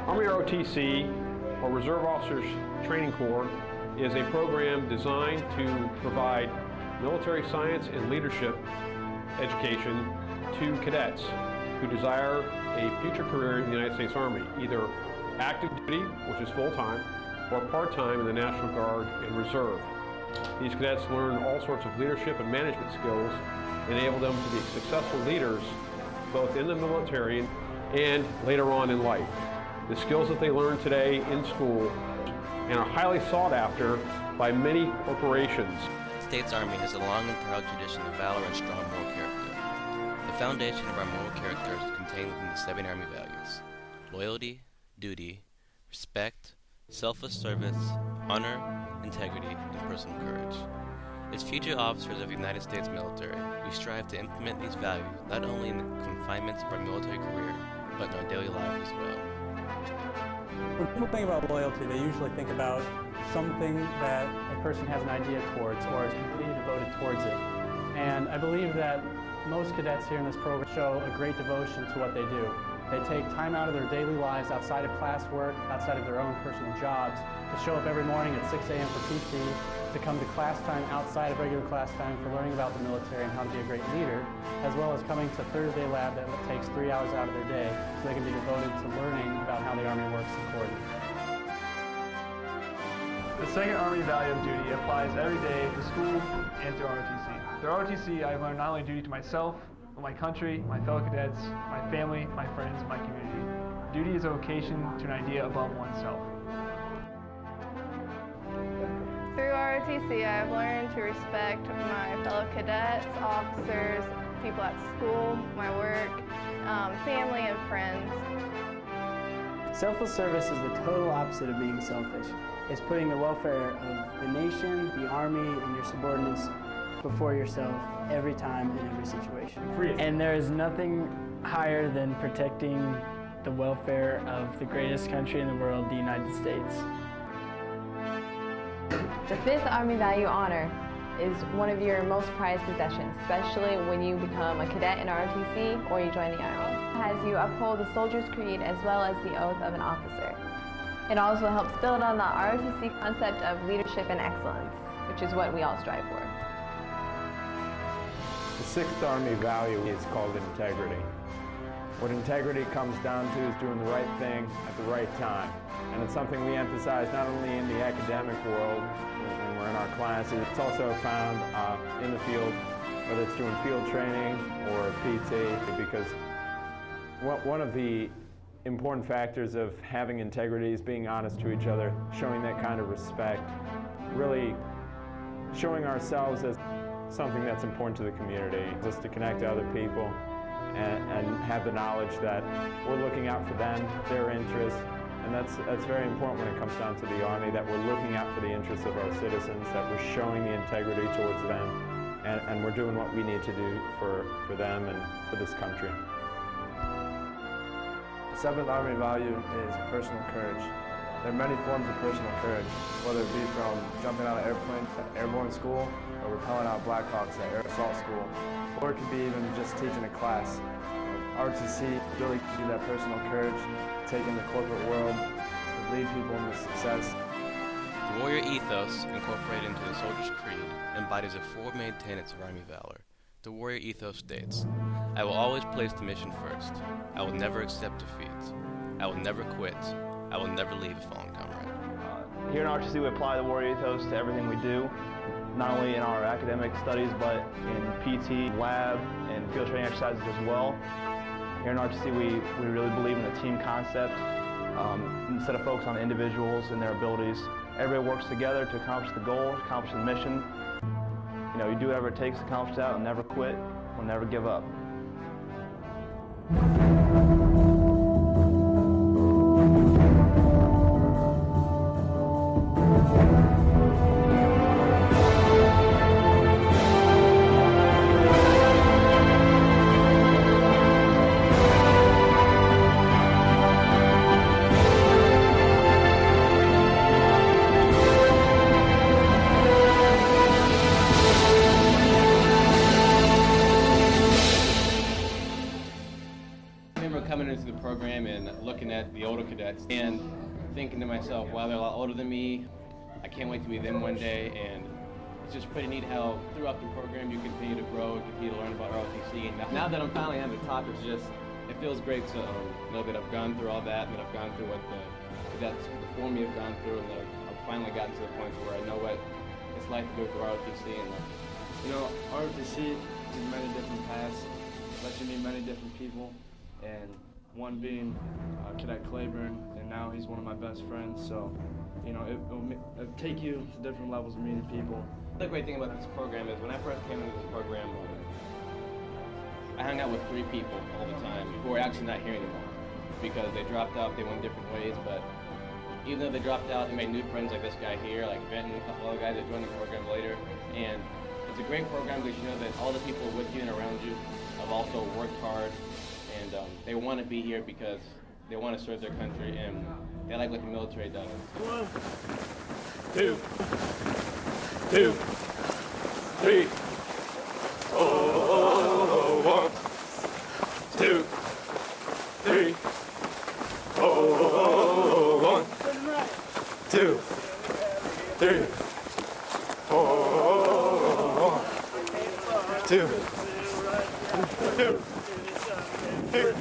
Army ROTC, or Reserve Officers Training Corps, is a program designed to provide military science and leadership education to cadets who desire a future career in the United States Army, either active duty, which is full-time, or part-time in the National Guard and Reserve. These cadets learn all sorts of leadership and management skills, enable them to be successful leaders both in the military and later on in life. The skills that they learn today in school and are highly sought after by many corporations. The States Army has a long and proud tradition of valor and strong moral character. The foundation of our moral character is contained within the 7 Army values: loyalty, duty, respect, selfless service, honor, integrity, and personal courage. As future officers of the United States military, we strive to implement these values not only in the confinements of our military career, but in our daily life as well. When people think about loyalty, they usually think about something that a person has an idea towards or is completely devoted towards it. And I believe that most cadets here in this program show a great devotion to what they do. They take time out of their daily lives outside of classwork, outside of their own personal jobs, to show up every morning at 6 a.m. for PT, to come to class time outside of regular class time for learning about the military and how to be a great leader, as well as coming to Thursday lab that takes 3 hours out of their day so they can be devoted to learning about how the Army works accordingly. The second Army value of duty applies every day to school and to ROTC. Through ROTC, I've learned not only duty to myself, but my country, my fellow cadets, my family, my friends, my community. Duty is a vocation to an idea above oneself. Through ROTC, I've learned to respect my fellow cadets, officers, people at school, my work, family, and friends. Selfless service is the total opposite of being selfish. It's putting the welfare of the nation, the Army, and your subordinates before yourself every time in every situation. And there is nothing higher than protecting the welfare of the greatest country in the world, the United States. The 5th Army value, honor, is one of your most prized possessions, especially when you become a cadet in ROTC or you join the Army. It has you uphold the soldier's creed as well as the oath of an officer. It also helps build on the ROTC concept of leadership and excellence, which is what we all strive for. The 6th Army value is called integrity. What integrity comes down to is doing the right thing at the right time. And it's something we emphasize not only in the academic world, when we're in our classes, it's also found in the field, whether it's doing field training or PT, because one of the important factors of having integrity is being honest to each other, showing that kind of respect, really showing ourselves as something that's important to the community, just to connect to other people and have the knowledge that we're looking out for them, their interests, and that's very important when it comes down to the Army, that we're looking out for the interests of our citizens, that we're showing the integrity towards them, and we're doing what we need to do for them and for this country. The 7th Army value is personal courage. There are many forms of personal courage, whether it be from jumping out of airplane at airborne school or repelling out Blackhawks at air assault school, or it could be even just teaching a class. ROTC really gives you that personal courage, take in the corporate world, to lead people into success. The warrior ethos, incorporated into the soldier's creed, embodies the 4 main tenets of Army valor. The warrior ethos states, "I will always place the mission first. I will never accept defeat. I will never quit. I will never leave a fallen comrade." Here in ROTC, we apply the warrior ethos to everything we do, not only in our academic studies, but in PT, lab, and field training exercises as well. Here in ROTC, we really believe in the team concept. Instead of focus on individuals and their abilities, everybody works together to accomplish the goal, accomplish the mission. You know, you do whatever it takes to accomplish that, and never quit, we'll never give up. into the program and looking at the older cadets and thinking to myself, wow, they're a lot older than me. I can't wait to be them one day. And it's just pretty neat how throughout the program you continue to grow and continue to learn about ROTC. And now that I'm finally at the top, it feels great to know that I've gone through all that, and that I've gone through what the cadets before me have gone through, and that I've finally gotten to the point where I know what it's like to go through ROTC. And You know, ROTC has many different paths, lets you meet many different people, and one being Cadet Claiborne, and now he's one of my best friends, so, you know, it'll take you to different levels of meeting people. The great thing about this program is when I first came into this program, I hung out with 3 people all the time who are actually not here anymore because they dropped out, they went different ways, but even though they dropped out, they made new friends like this guy here, like Benton, a couple other guys that joined the program later. And it's a great program because you know that all the people with you and around you have also worked hard, and they want to be here because they want to serve their country, and they like what the military does. 1, 2, 2, 3. Oh, 1, 2, 3. Oh, 1, 2, 3. Oh, 1, 2, 2, 3.